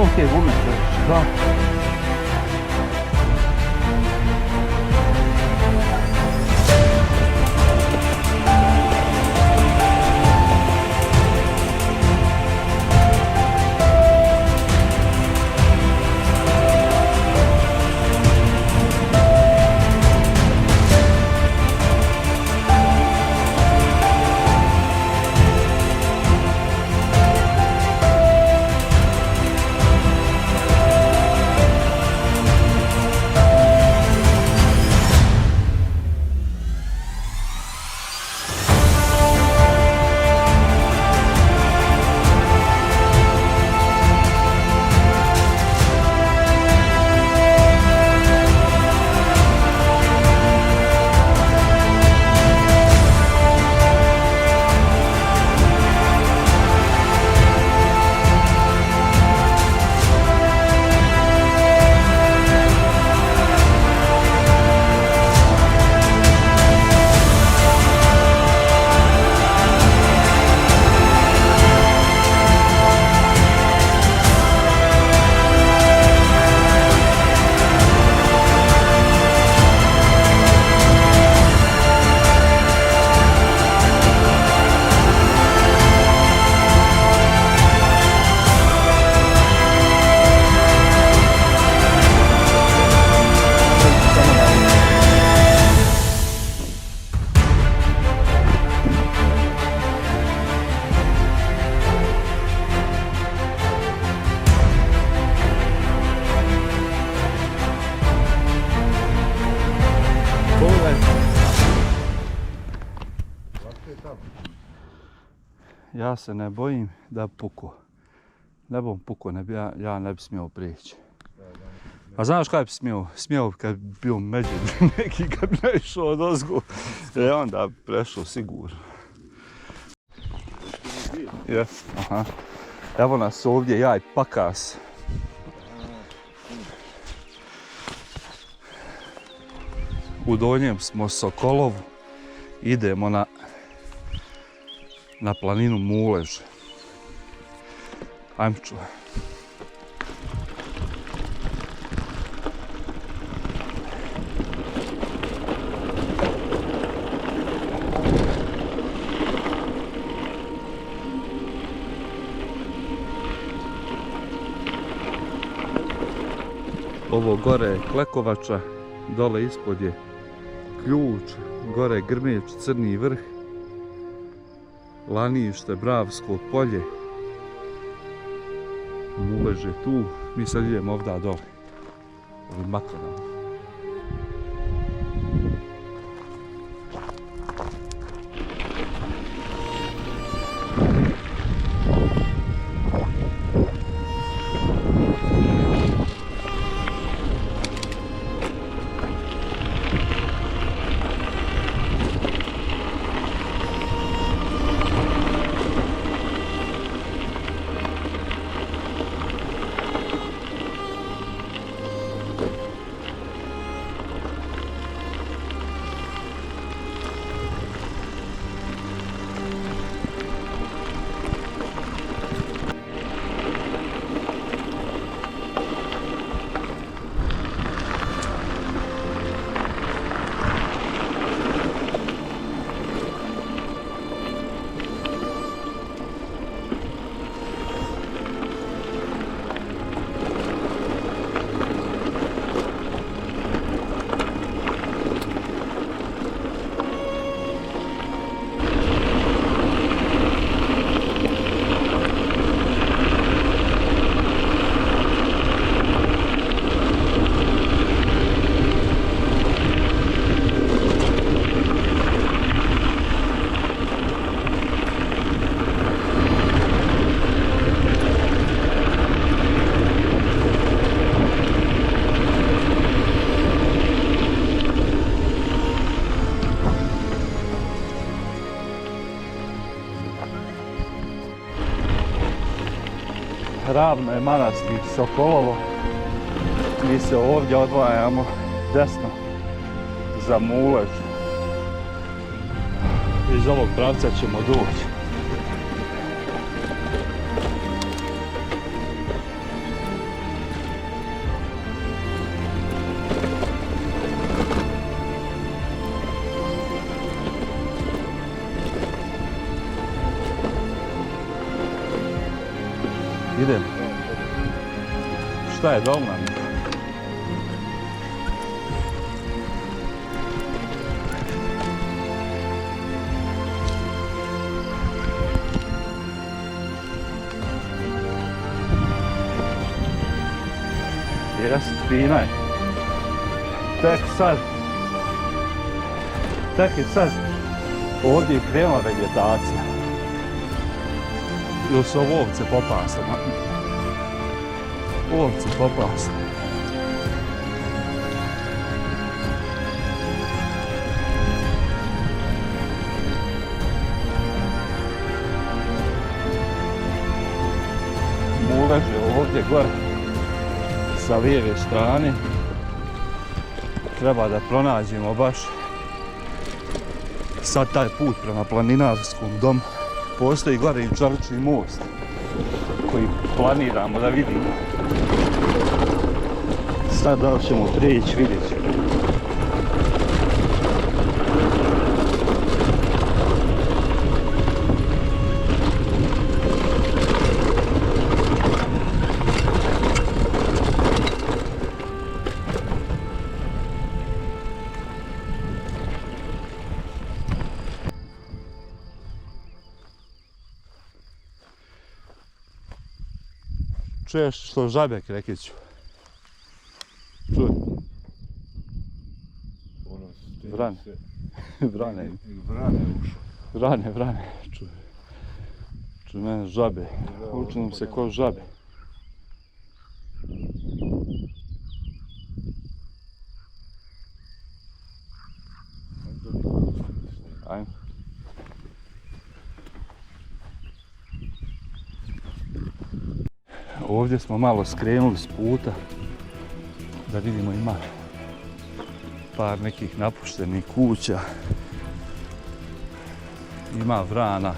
Okay, woman. Da. Ja se ne bojim da puku. Ne bom puku, ja ne bi smio prijeći. A znaš kaj bi smio kad bi bio među neki kad bi ne išao od ozgu. Onda bi prešao sigurno. Jes, aha. Evo nas ovdje, ja i Pakas. U Donjem smo Sokolovu. Idemo na planinu Mulež. Ajmo čuvaj. Ovo gore je Klekovača, dole ispod je Ključ, gore je Grmeć, Crni vrh, Lanište, Bravsko polje, Mulež je tu, mi sad idemo ovdje dole, ovim makronama. Ravno je manastir Sokolovo. Mi se ovdje odvajamo desno za Mulež. Iz ovog pravca ćemo doći. Idem. Šta je dolna? Jest, fina je. Tek je sad ovdje je krenula vegetacija. Ili su ovo ovce popasle? Ovce popasle. Mulež je ovdje gore sa lijeve strane. Treba da pronađemo baš sad taj put prema planinarskom domu. Postoji gore i čelični most koji planiramo da vidimo. Sad da li ćemo prijeći, vidjet ćemo. Čuješ što žabe krekeću? Čuj. Vrane. Vrane. Vrane. Čuj mene žabe. Učinim se ko žabe. Ajmo. Ovdje smo malo skrenuli s puta da vidimo, ima par nekih napuštenih kuća, ima vrana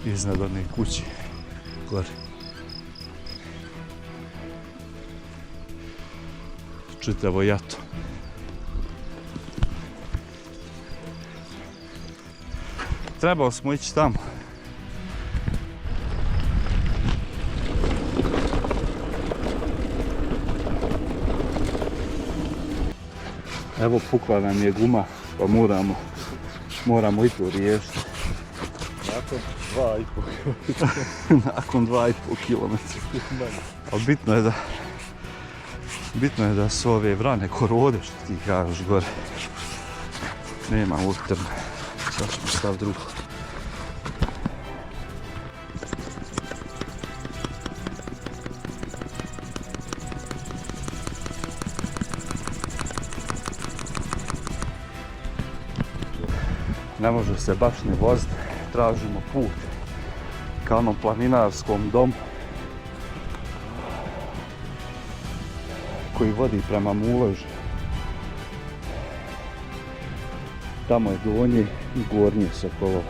iznad one kuće gore. Čitavo jato. Trebali smo ići tamo. Evo, pukla nam je guma, pa moramo i to riješiti. Nakon 2,5 km. Nakon 2,5 km. Ali bitno je da su ove vrane korode, što ti kažeš gore. Nema utrne. Sad ćemo staviti drugo. Ne može se baš ni voziti, tražimo put ka onom planinarskom domu koji vodi prema Muležu. Tamo je donje i gornje Sokolovo.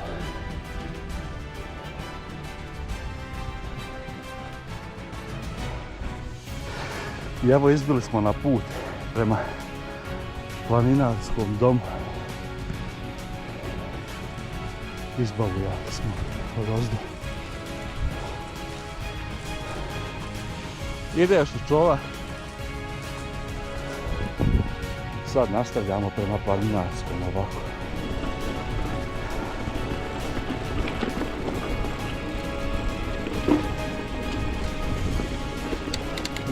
I evo izbili smo na put prema planinarskom domu. Izbavljali smo odozdo. Ideš li čova? Sad nastavljamo prema planinarskom ovako.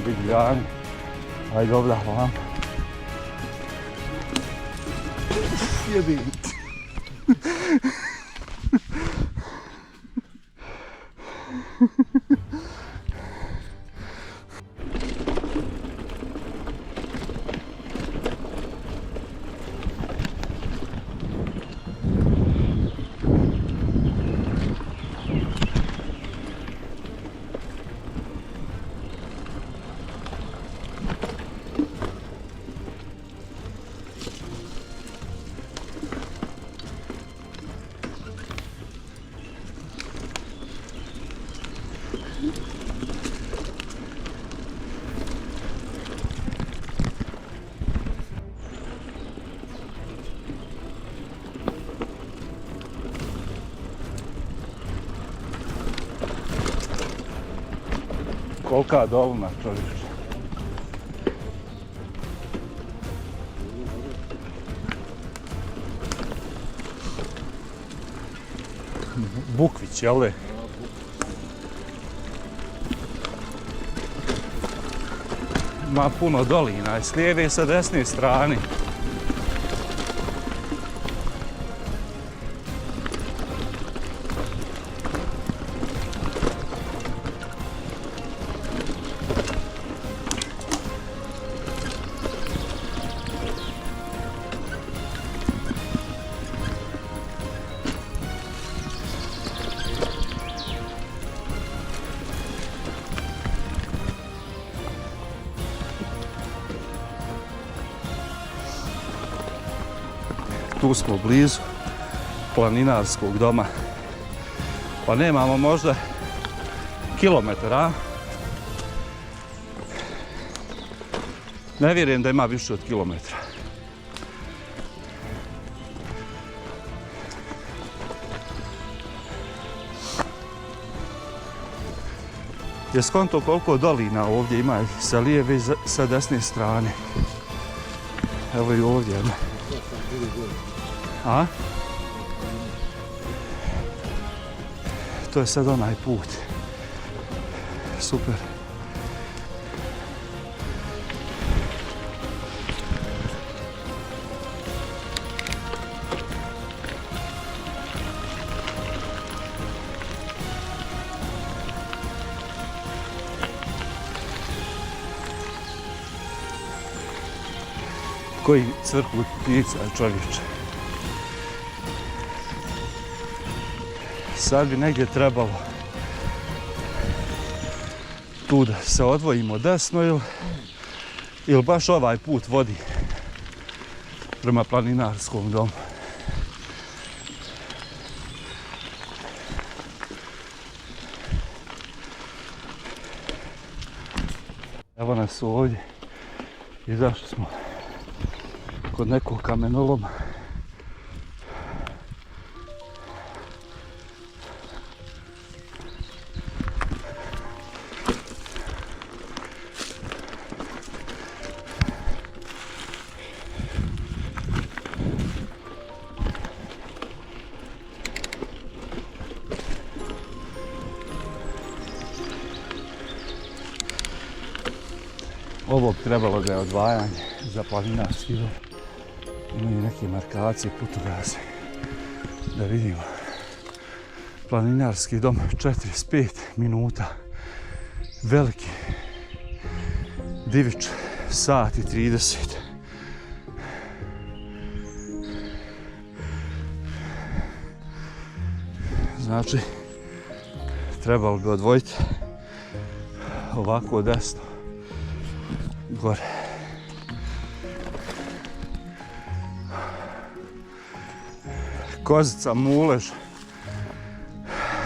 Bigljani. Ajde ovdje vam. Jebim. Kolika dolina, čovječe. Bukvić, jel li? Ima puno dolina, s lijeve i sa desne strane. Tu smo blizu planinarskog doma. Pa nemamo možda kilometara. Ne vjerujem da ima više od kilometra. Je skonto koliko dolina ovdje ima sa lijeve i sa desne strane. Evo i ovdje jedna. A? To je sad onaj put. Super. Koji crkvu ptica, čovječe. Sad bi negdje trebalo tu da se odvojimo desno ili baš ovaj put vodi prema planinarskom domu. Evo nas ovdje, izašli smo kod nekog kamenoloma. Ovo bi trebalo da je odvajanje za planinarski dom. Imaju neke markacije, putokaze. Da vidimo. Planinarski dom, 45 minuta. Veliki. Divič, sat i 30. Znači, trebalo bi odvojiti ovako desno. Gore. Kozica, mulež,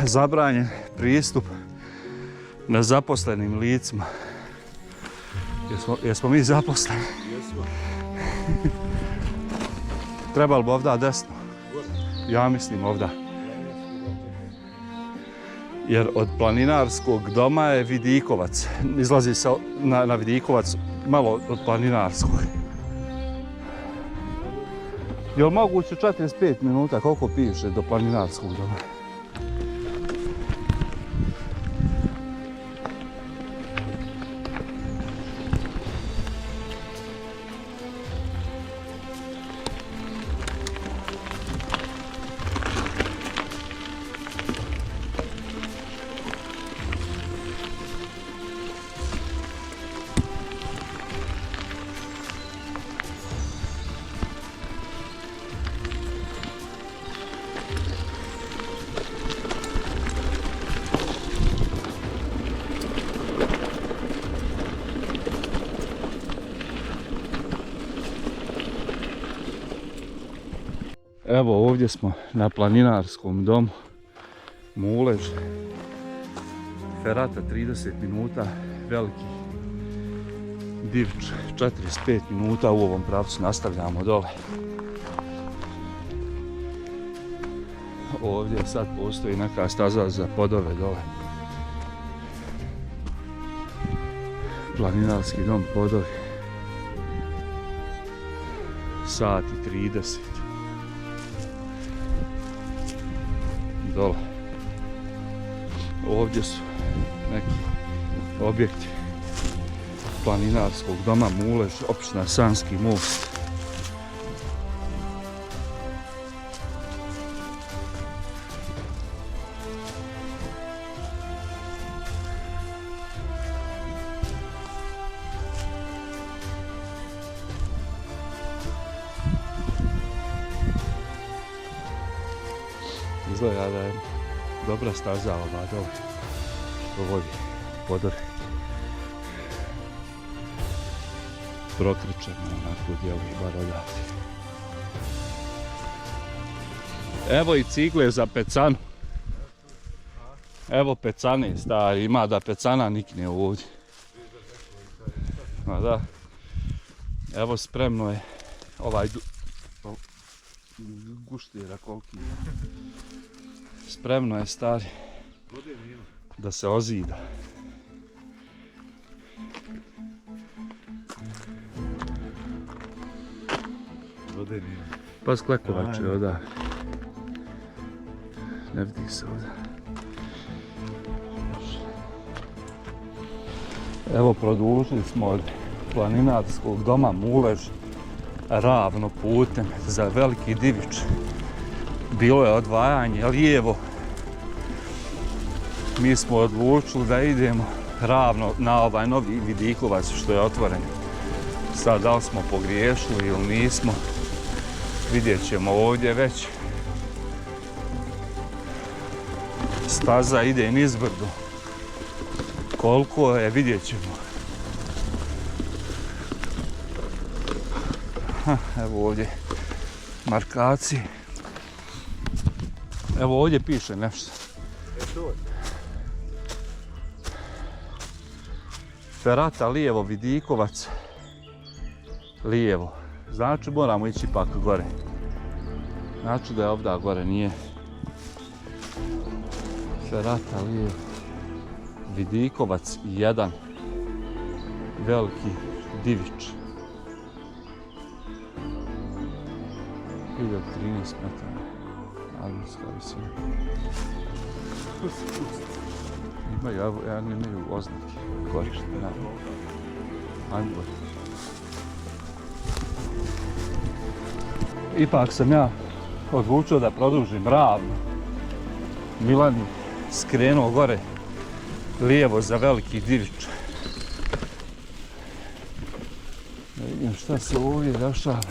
zabranjen pristup nezaposlenim licima. Jesmo mi zaposleni? Jesmo. Trebalo bi ovdje desno. Ja mislim ovdje. Jer od planinarskog doma je Vidikovac. Izlazi se na Vidikovac malo od planinarskog. Je li moguće 45 minuta, koliko piše do planinarskog doma? Evo ovdje smo na planinarskom domu. Mulež. Ferata 30 minuta, veliki. Divič 45 minuta, u ovom pravcu nastavljamo dole. Ovdje sad postoji neka staza za podove dole. Planinarski dom Podovi. Sat i 30. Dole. Ovdje su neki objekti Planinarskog doma Mulež, opština Sanski most. Izgleda da je dobra staza ova dole što vodi Podori. Prokričeno onako djeluje bar odavde. Evo i cigle za pecanu. Evo pecane stari, ima da pecana nikne ovdje. Ma da. Evo spremno je ovaj guštira koliki. Spremno je stari da se ozida. Pa sklekovače oda. Ne vidi se ovdje. Evo produžili smo od Planinarskog doma Mulež ravno putem za Veliki Divič. Bilo je odvajanje lijevo. Mi smo odlučili da idemo ravno na ovaj novi vidikovac što je otvoren. Sad da li smo pogriješili ili nismo, vidjet ćemo ovdje već. Staza ide nizbrdo. Koliko je, vidjet ćemo. Evo ovdje markacije. Evo ovdje piše nešto. Ferata lijevo, Vidikovac lijevo. Znači moramo ići ipak gore. Znači da je ovdje gore, nije. Ferata lijevo, Vidikovac 1, Veliki Divič. 1013 metara. Nadmorska visina. Imaju oznake korištene. Ajmo gore. Ipak sam ja odlučio da produžim ravno. Milan je skrenuo gore lijevo za Veliki Divič. Da vidim šta se ovdje dešava.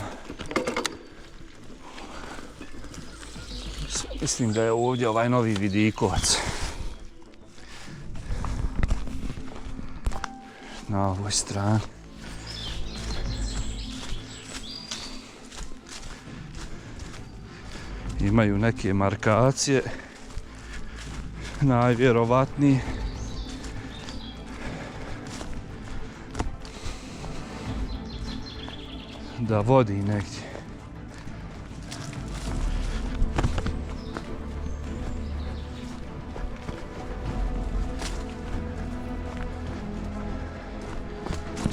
Mislim da je ovdje ovaj novi Vidikovac. Na ovoj strani. Imaju neke markacije. Najvjerovatnije. Da vodi negdje.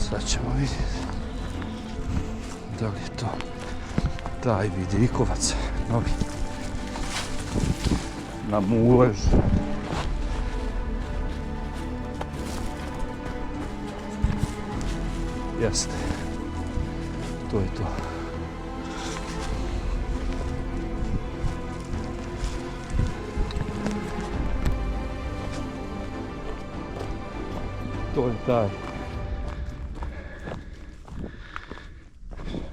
Sad ćemo vidjeti da li je to taj Vidikovac novi na Mulež. Jeste, to je to. To je taj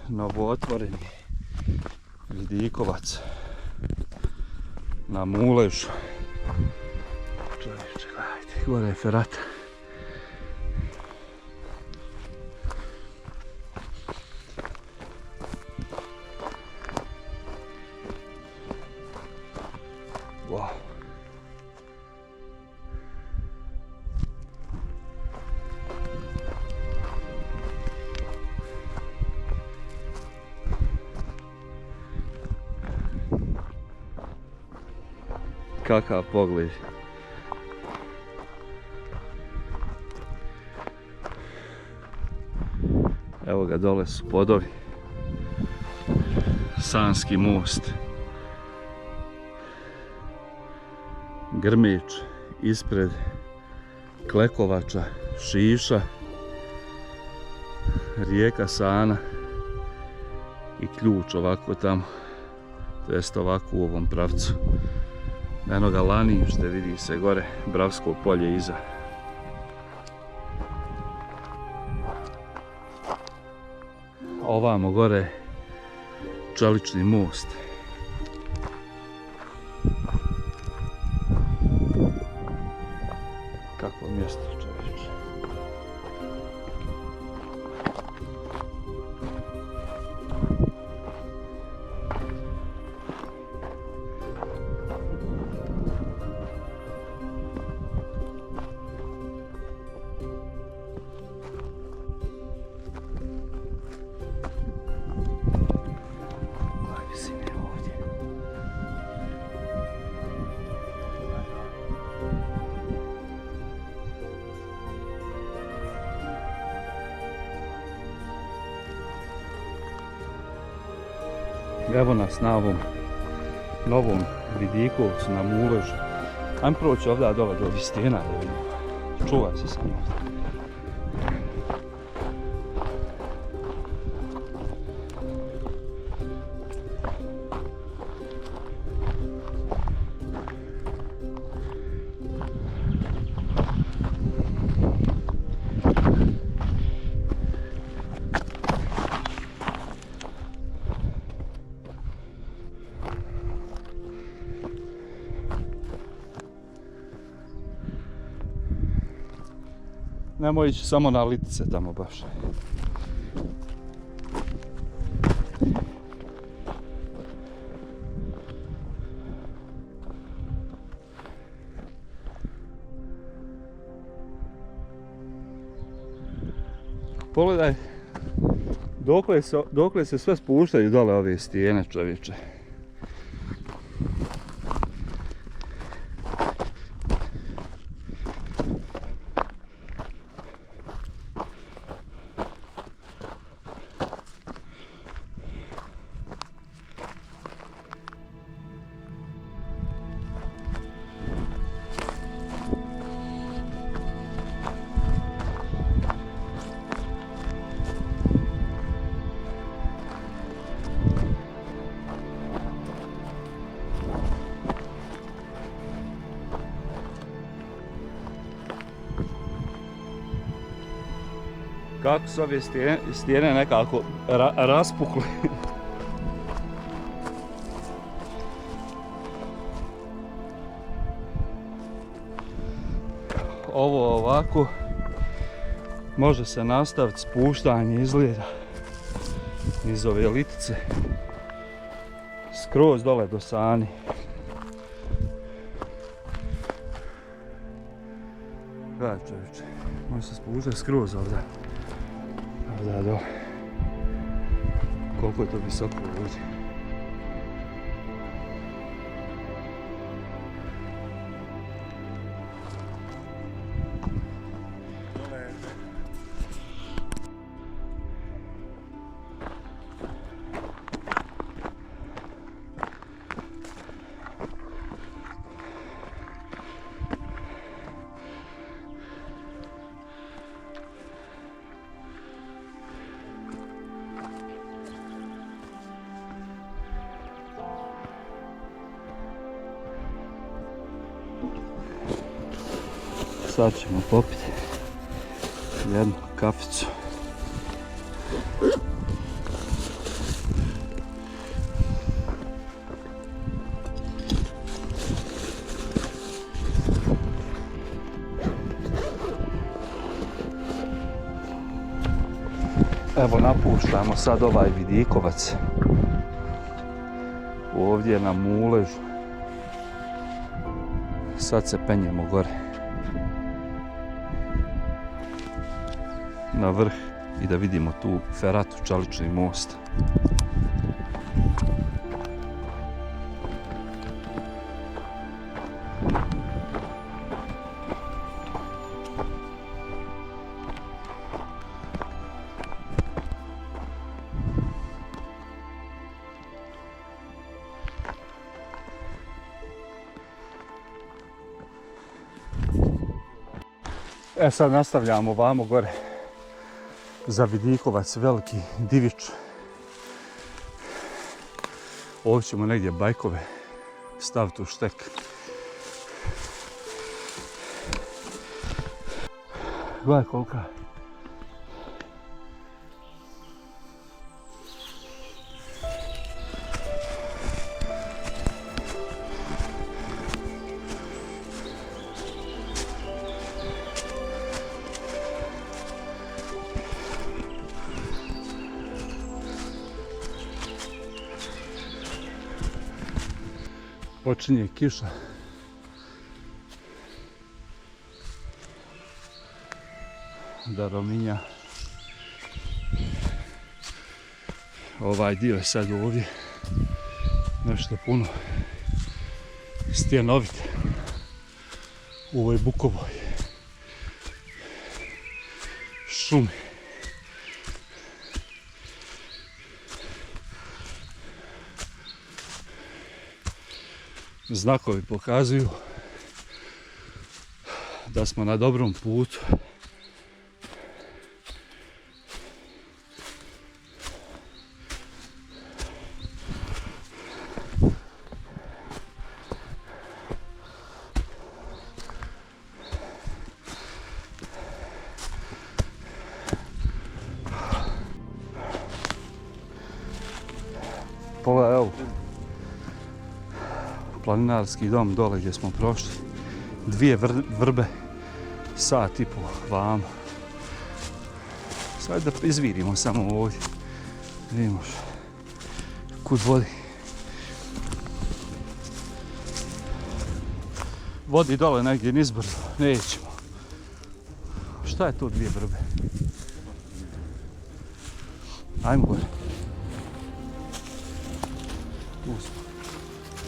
novootvoreni Vidikovac na Muležu. Čovječe, gledajte, gore je ferata. Wow. Kakav pogled. ga, dole su podovi. Sanski most. Grmić ispred Klekovača, Šiša, rijeka Sana i Ključ ovako tamo, to jest ovako u ovom pravcu. Eno ga Lanište, vidi se gore, Bravsko polje iza. Ovamo gore Čelični most. Kakvo mjesto, čovječe. Ajde si mi ovdje. Evo nas na ovom novom vidikovcu na Muležu. Ajmo proći ovdje dole do ovih stijena da vidimo. Čuvaj se samo ovdje. Nemoj ići samo na litice tamo baš. Pogledaj dokle se sve spuštaju dole ove stijene, čovječe. Kako su ove stijene nekako raspukli. Ovo ovako može se nastaviti spuštanje izgleda iz ove litice skroz dole do Sani. Gledaj čovječe, može se spuštati skroz ovdje. Da, dole. Koliko je to visoko ovdje. Sad ćemo popiti jednu kaficu. Evo napuštamo sad ovaj vidikovac. Ovdje na Muležu. Sad se penjemo gore. Na vrh i da vidimo tu feratu, Čelični most. E sad nastavljamo vamo gore za Vidikovac, Veliki Divič. Ovdje ćemo negdje bajkove staviti u štek. Gledaj kolika. Počinje kiša. Da rominja. Ovaj dio je sad ovdje nešto puno stjenovit u ovoj bukovoj šumi. Znakovi pokazuju da smo na dobrom putu. Pogledaj evo. Planinarski dom dole gdje smo prošli. 2 vrbe, sat i pol vamo. Sad da izvirimo samo ovdje. Vidimo kud vodi. Vodi dole negdje nizbrdo, nećemo. Šta je tu 2 vrbe? Ajmo gore.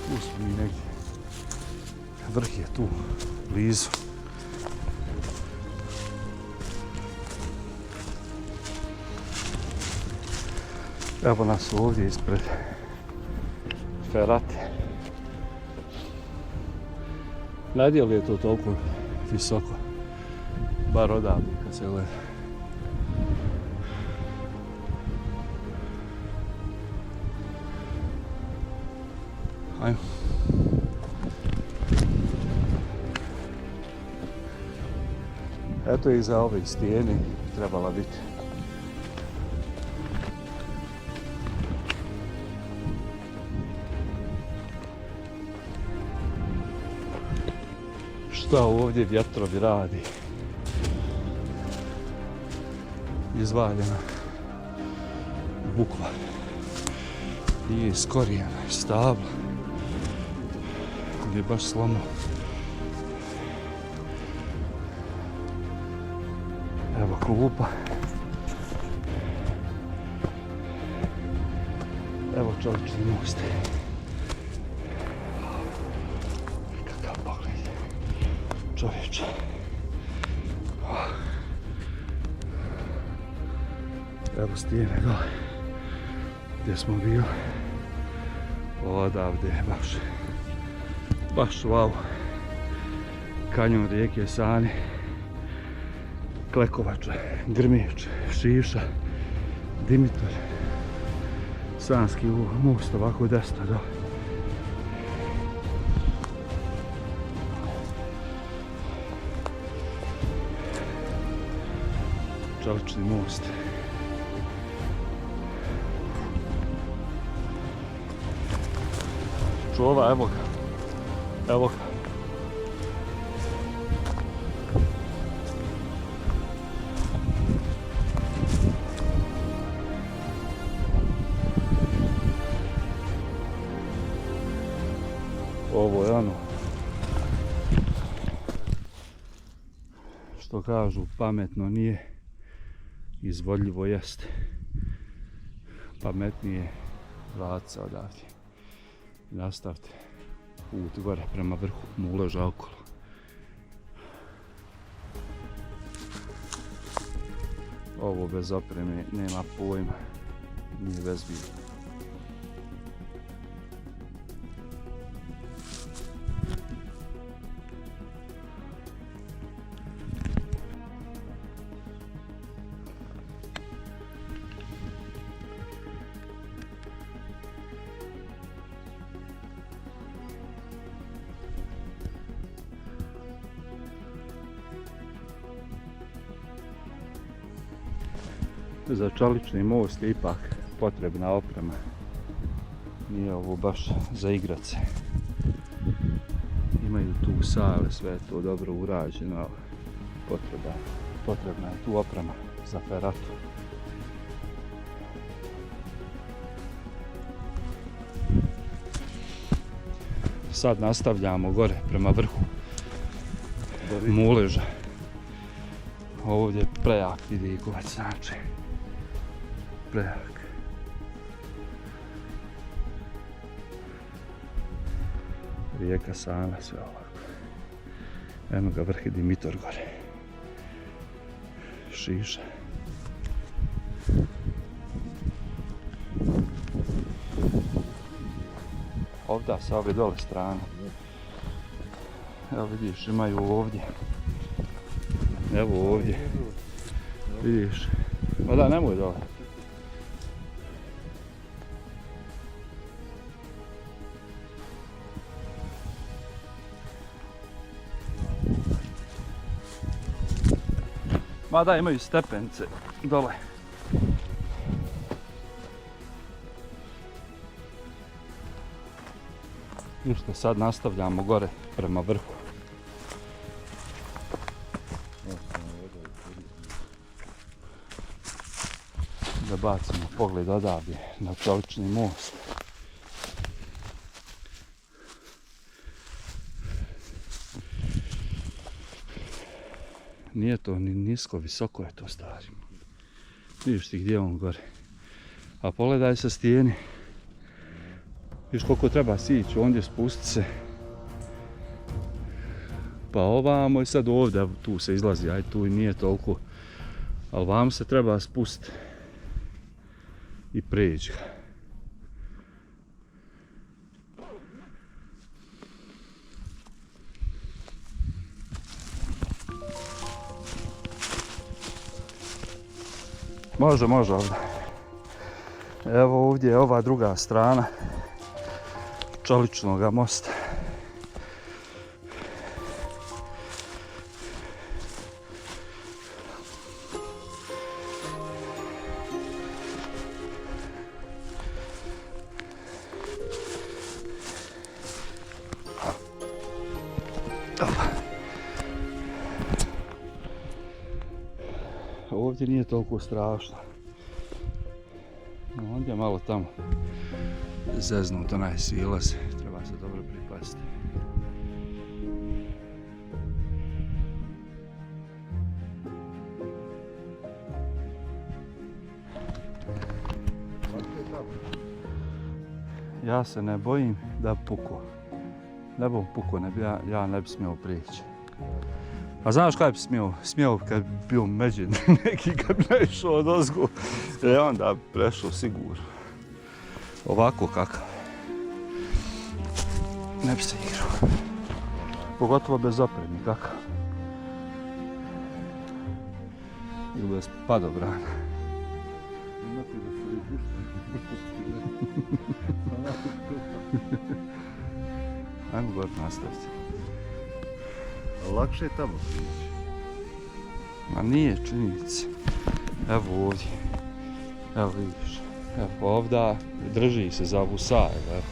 Tu smo mi negdje. Vrh je tu, blizu. Evo nas ovdje ispred Ferate. Nadje li je to toliko visoko? Bar odavde kad se gleda. Ajmo. Eto iza ove stijene trebala biti. Šta ovdje vjetrovi radi? Izvaljena bukva. I iskorijena iz stabla. Je baš slomao. Evo klupa. Evo čovječni most. Kakav pogled. Čovječe. Evo stijene dole. Gdje smo bili. Odavde je baš wow. Kanjon rijeke Sane, Klekovača, Grmiječ, Šiša, Dimitar, Sanski most ovako desno dole. Čelični most. Čova, evo ga. Evo ga. Ovo je ono što kažu pametno nije, izvodljivo jeste. Pametnije vratiti se odavdje i nastaviti put gore prema vrhu Muleža okolo. Ovo bez opreme nema pojma, nije bezbidno. Za čelični most je ipak potrebna oprema. Nije ovo baš za igrat se. Imaju tu sale, sve je to dobro urađeno, ali potrebna je tu oprema za feratu. Sad nastavljamo gore prema vrhu Muleža. Ovdje je prejak vidikovac, znači prejak. Rijeka Sana, sve ovako. Eno ga vrh i Dimitor gore. Šiša. Ovdje sa ove dole strane. Evo vidiš, imaju ovdje. Evo ovdje. Vidiš. Ma da, nemoj dole. Ma da, imaju stepence dole. I što sad nastavljamo gore prema vrhu. Da bacimo pogled odavdje na čelični most. Nije to ni nisko, visoko je to stari. Vidiš ti gdje je on gore. A pogledaj sa stijeni. Vidiš koliko treba sići, ondje spustiti se. Pa ovamo i sad ovdje, tu se izlazi, aj tu i nije toliko. Ali vam se treba spustiti. I preći ga. Može ovdje. Evo ovdje je ova druga strana čeličnog mosta. Ovdje nije toliko strašno. Ovdje je malo tamo zeznut onaj silaz, treba se dobro pripasti. Ja se ne bojim da puku. Ne bom puku, ja ne bi smio prijeći. A znaš kaj bi smio kad bi bio međen neki kad bi ne išao od ozgu, onda bi prešao sigurno. Ovako kakav. Ne bi se igrao. Pogotovo bez opremi, kakav. Ili bez padobrana. Ajmo gore nastaviti. Lakše je tamo prijeći. Ma nije, činjenica. Evo ovdje. Evo vidiš. Evo ovdje drži se za ovu saju.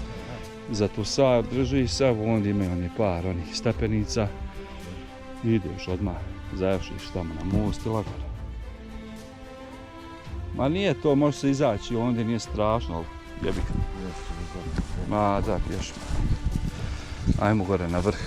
Za tu saju drži se, evo onda imaju oni par onih stepenica. Ideš odmah, završiš tamo na most i lagano. Ma nije to, može se izaći, ondje nije strašno, ali jebik. Ma da, pješmo. Ajmo gore na vrh.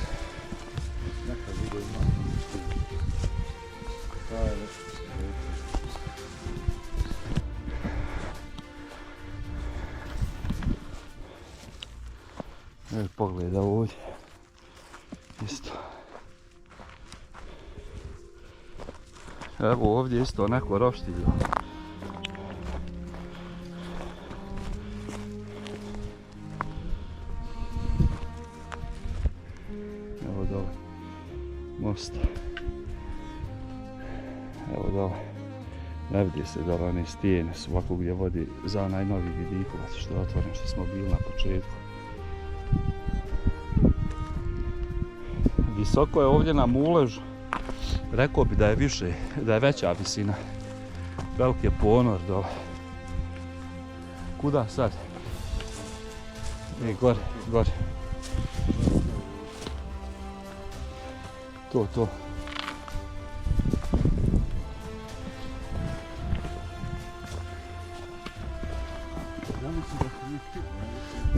Evo pogleda ovdje. Isto. Evo ovdje isto neko roštilje. Evo dole. Most. Evo dole. Ne vidi se dole, one stijene su ovako gdje vodi za onaj novi vidikovac što je otvoren, što smo bili na početku. Visoko je ovdje na Muležu. Rekao bi da je veća visina Veliki je ponor dole. Kuda sad? Gore, gore. To.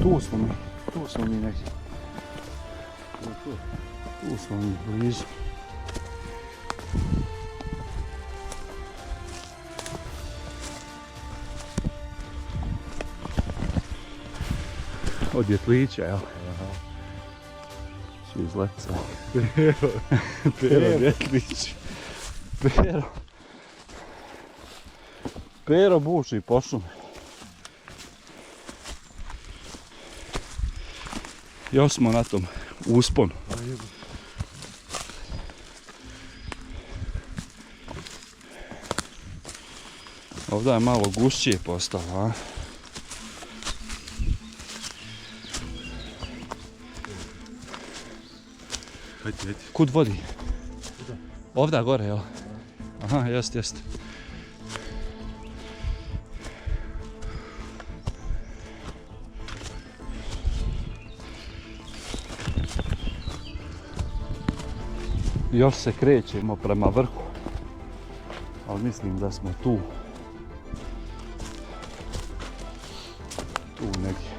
Tu smo mi negdje. Tu smo mi blizu. Od Jetlića, jel? Svi izleca. Pero Jetlić. Pero buši po šumi. Još smo na tom usponu. Ovdje je malo gušće postalo, a? Hajde. Kud vodi? Ovdje gore, jel? Aha, jest. Još se krećemo prema vrhu, ali mislim da smo tu negdje.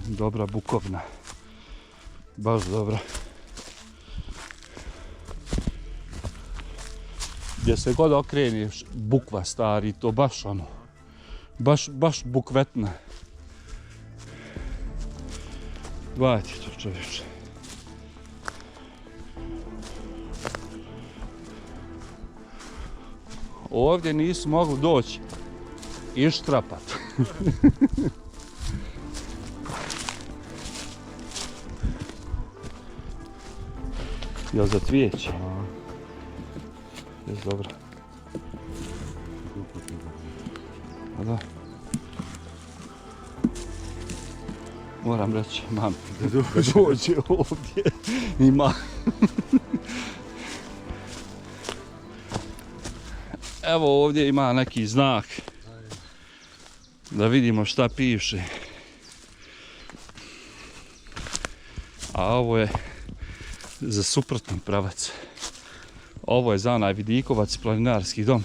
Dobra bukovina. Baš dobra. Gdje se god okreniš, bukva stari, to baš ono. Baš bukvetna. Gledajte to, čovječe. Ovdje nisu mogli doći i štrapat. Jel za cvijeće? Jes dobro. A da. Moram reći, mam, da dođe ovdje. Ima. Evo ovdje ima neki znak. Da vidimo šta piše. A ovo je za suprotni pravac. Ovo je za onaj Vidikovac planinarski dom.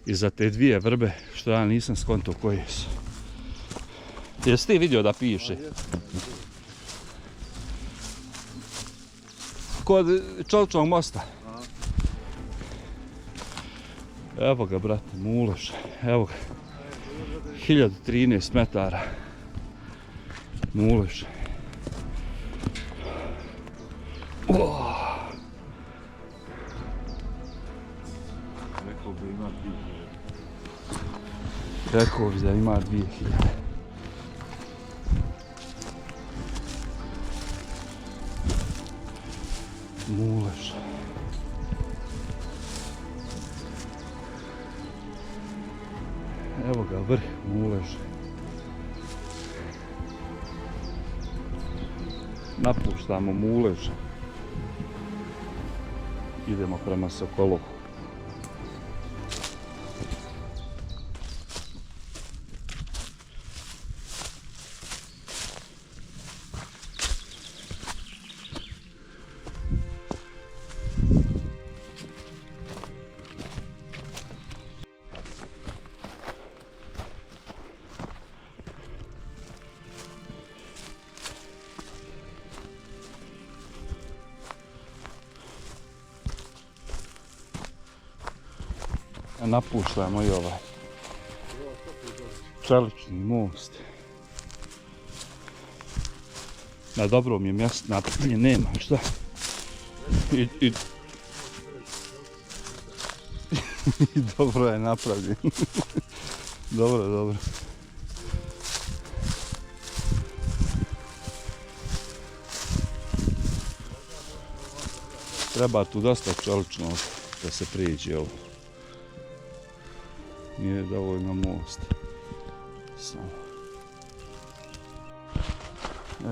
I za te dvije vrbe, što ja nisam skonto koje su. Jesi ti vidio da piše? Kod Čolčovog mosta. Evo ga, brate, mulež. Evo ga. 1013 metara. Mulež. Rekao bi da ima 2000. Mulež. Evo ga, vrh Mulež. Napuštamo Mulež. Idemo prema Sokolovu. Napuštamo i ovaj čelični most. Na dobrom je mjestu, napolje nema šta. I dobro je napravljen. Dobro. Treba tu dosta čeličnog da se priđe ovo. Nije dovoljno most. Samo.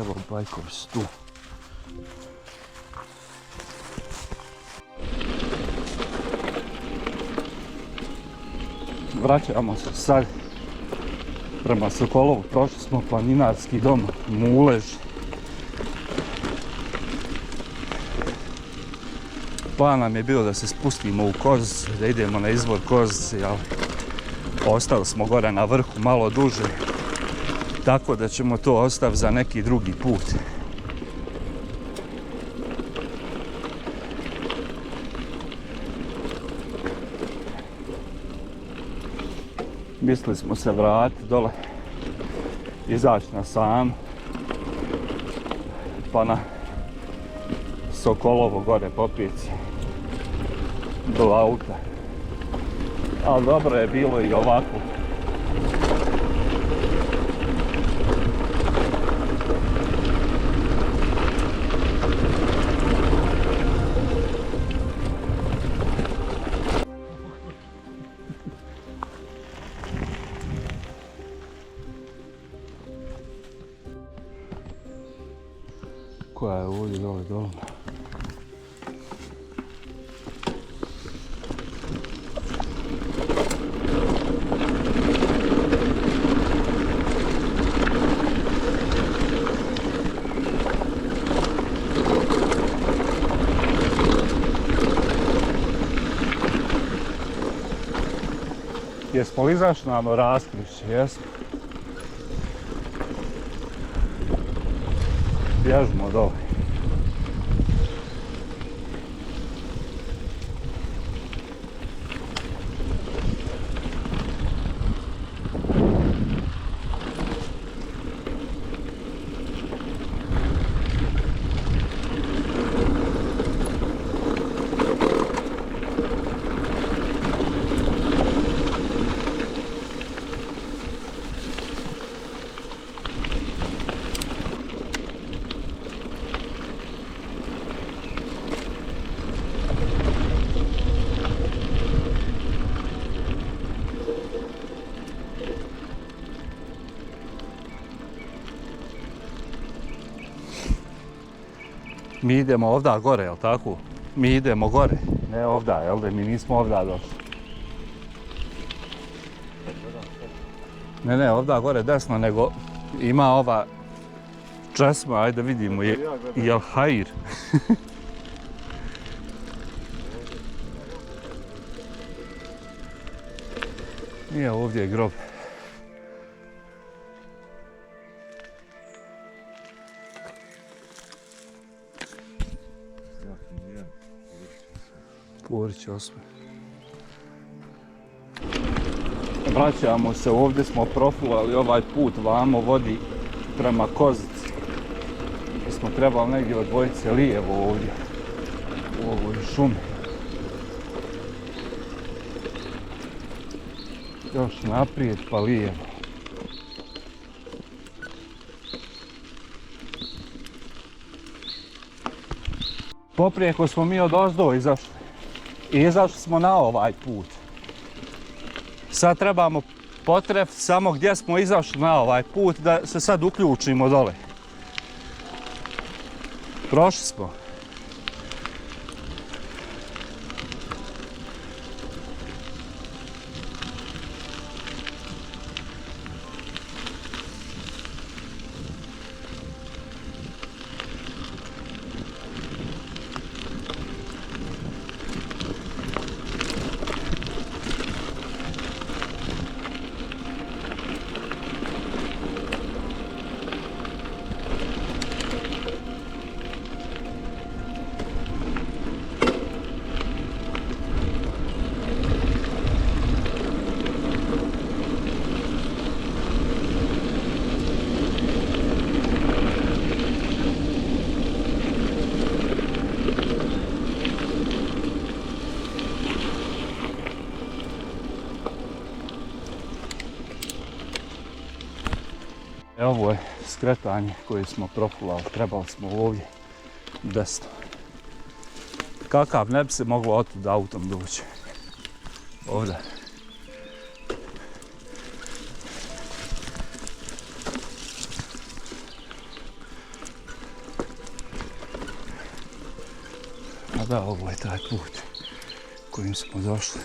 Evo bajkovi su tu. Vraćamo se sad prema Sokolovu. Prošli smo planinarski dom Mulež. Plan nam je bio da se spustimo u Kozice, da idemo na izvor Kozice, ali ostali smo gore na vrhu malo duže, tako da ćemo to ostaviti za neki drugi put. Mislili smo se vratiti dole, izaći na sam, pa na Sokolovo gore popijeci do auta. Ali dobro je bilo i ovako. Koja je ovdje dole dolna? Jesmo li izašli na ono raskrižje? Jesmo. Bježimo dole. Mi idemo ovdje gore, jel tako? Mi idemo gore, ne ovdje, jel da? Mi nismo ovdje došli. Ne, ovdje gore desno, nego ima ova česma, ajde vidimo, jel hajir? Nije, ovdje je grob. Porić 8. Vraćamo se, ovdje smo profulali, ovaj put vamo vodi prema Kozici. Mi smo trebali negdje odvojiti se lijevo ovdje, u ovoj šumi. Još naprijed pa lijevo. Poprijeko smo mi odozdo izašli. I izašli smo na ovaj put. Sad trebamo potrefiti samo gdje smo izašli na ovaj put da se sad uključimo dole. Prošli smo. Ovo je skretanje koje smo profulali, trebali smo ovdje desno. kakav, ne bi se moglo otud autom doći. Ovdje. A da, ovo je taj put kojim smo došli.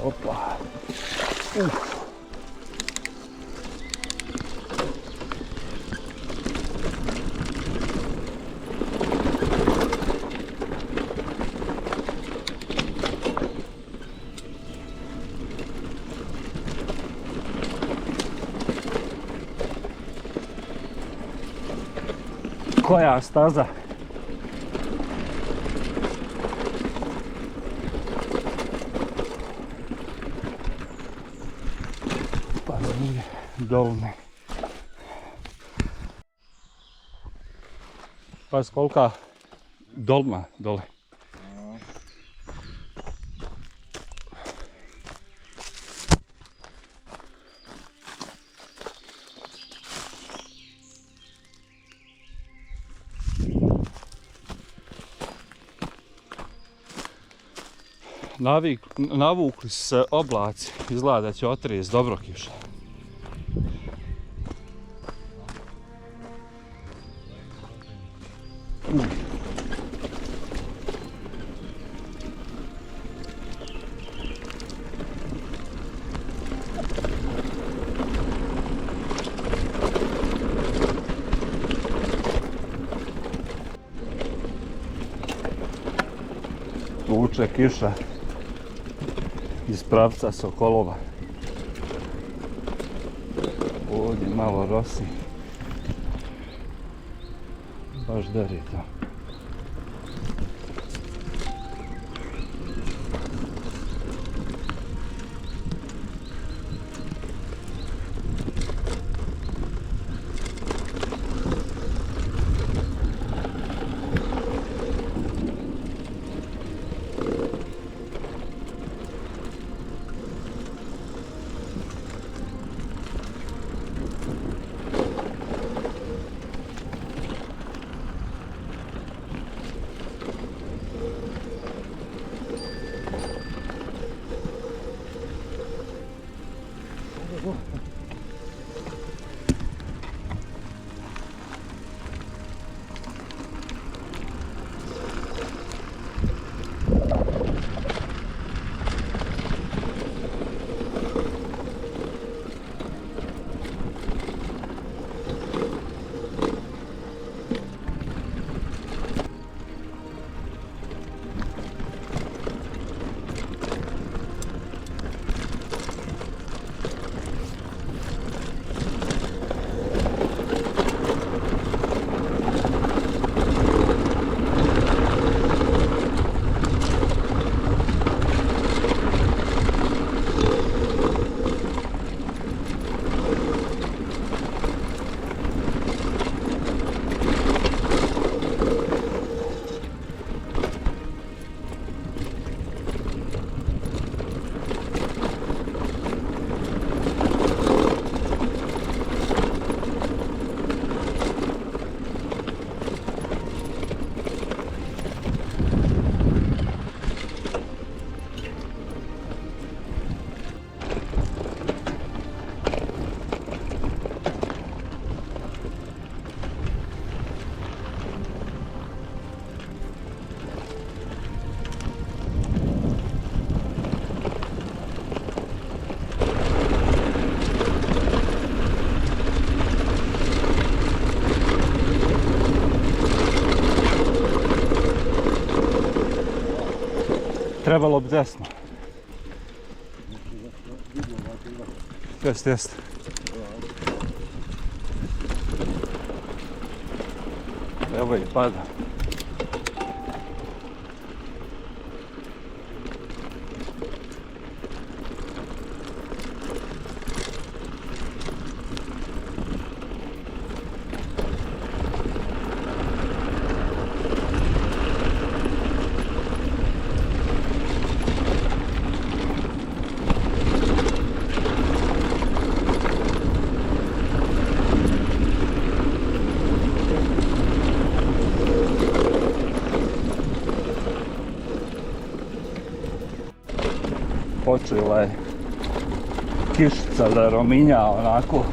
Opa. Koja staza? Pa nije dolne. Pa kolika dolma dole. Navukli su se oblaci, izgleda da će otresti dobro kiša. Vuče kiša iz pravca Sokolova. Ovdje malo rosi. Baš deri to. Trebalo bi desno. Jest. Evo i pada. počela je kišica da rominja onako.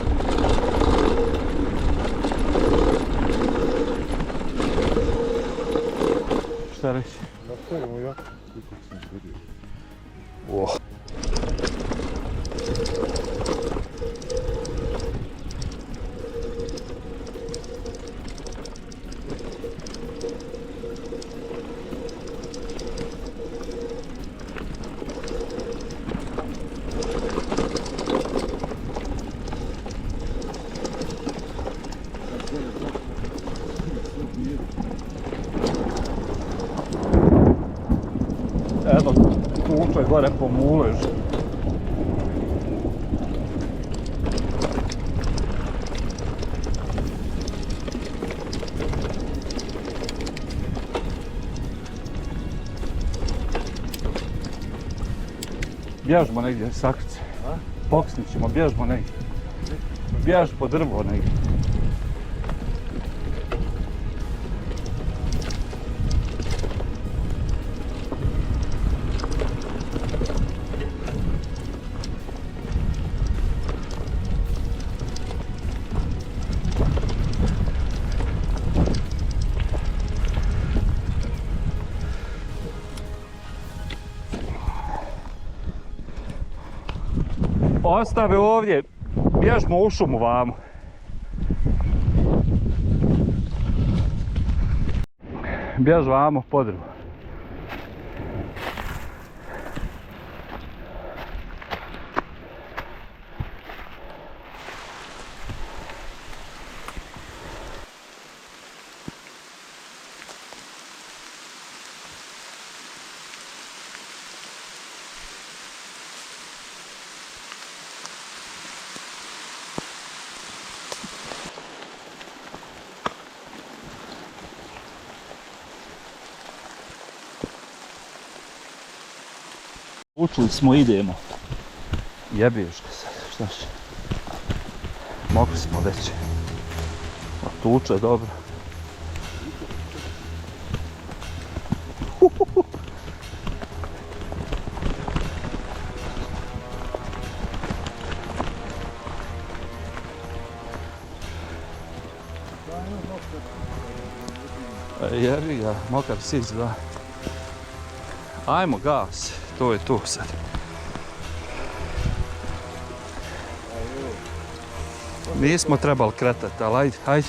Šta reći? Nastavimo jako, koliko sam vidio. Oh. Evo, tuče gore po mulež. Bježmo negdje, sakrice. Poksnit ćemo, bježmo negdje. Bjež po drvo negdje. Ostave ovdje, bježmo u šumu vamo. Bjež vamo po drvo. Učili smo, idemo. Jebiška sad, šta će? Mogli smo već. Tuče dobro. Jebi ga, mokar sić, da. Ajmo, gas. To je to sad. Nismo trebali kretati, ali ajde, ajde.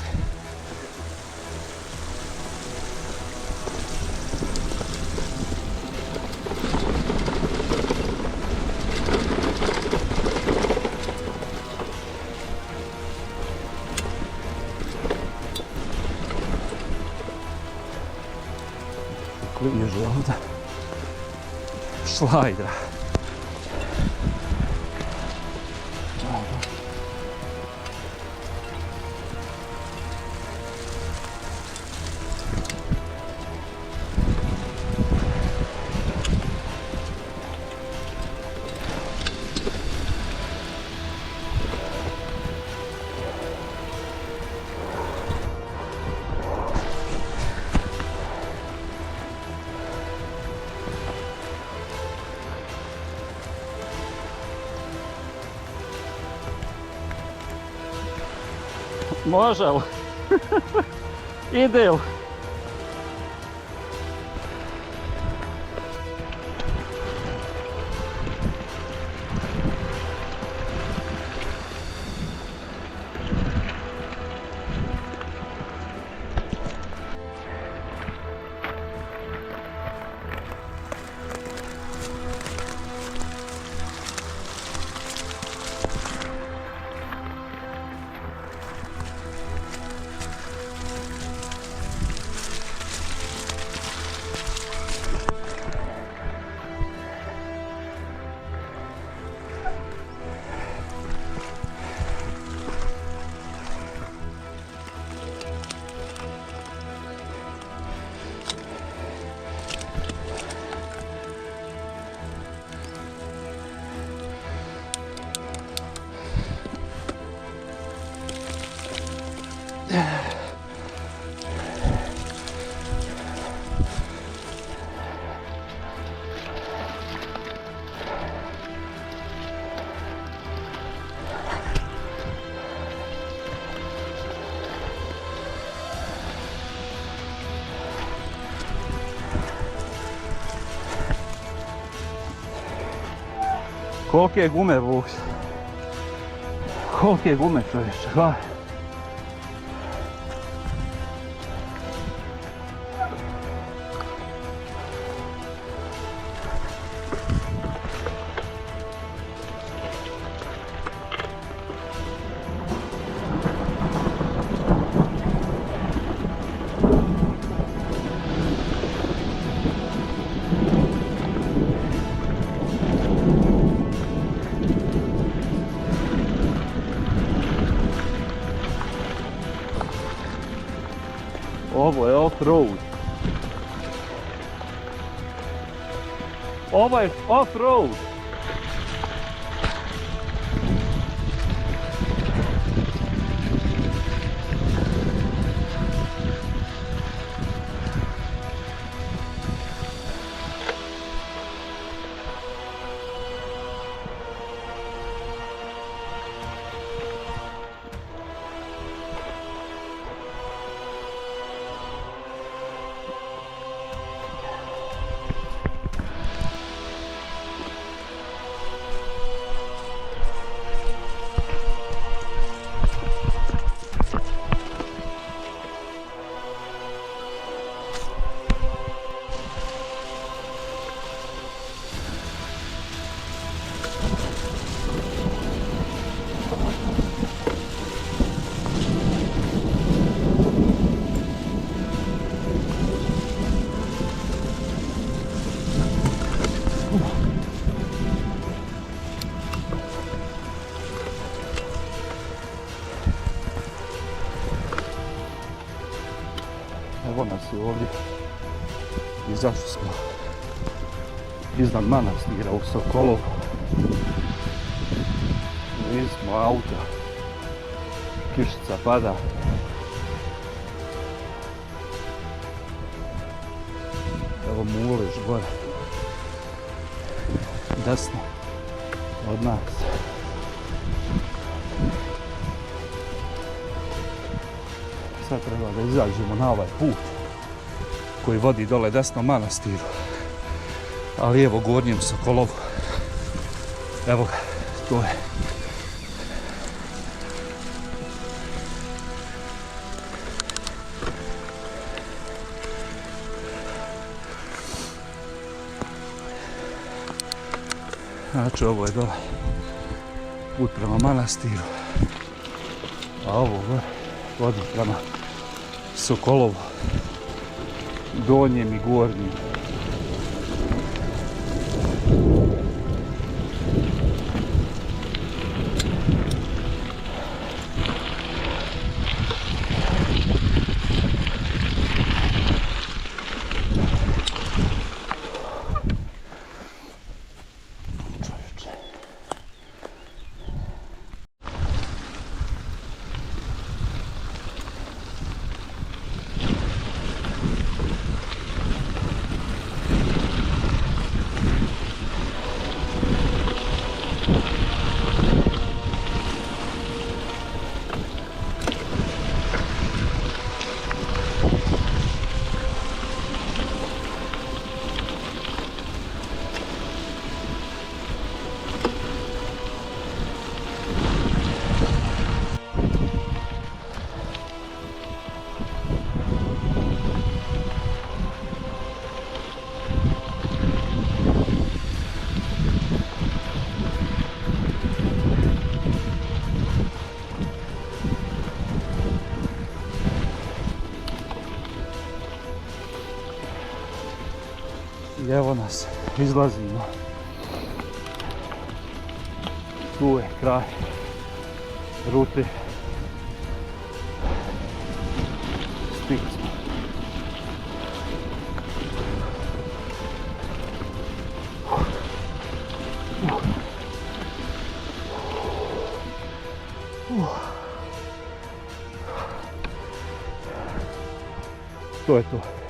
Kliže ovdje. Šlajdra. Može li? Ide li? Kolike gume, Vuk. Kolike gume, čovječe, hvala. Ovo je off-road. Ovo je off-road. Evo nas i ovdje. Izašli smo iznad manastira u Sokolovu. Nismo auta. Kišica pada. Evo Muliš gore. Desno od nas. Sad treba da izađemo na ovaj put koji vodi dole desno manastiru, a lijevo gornjem Sokolovu. Evo ga, to je. Znači ovo je dole put prema manastiru, a ovo gore vodi prema Sokolovu, donjem i gornjem. I evo nas, izlazimo. Tu je kraj rute. Stigli smo. To je to.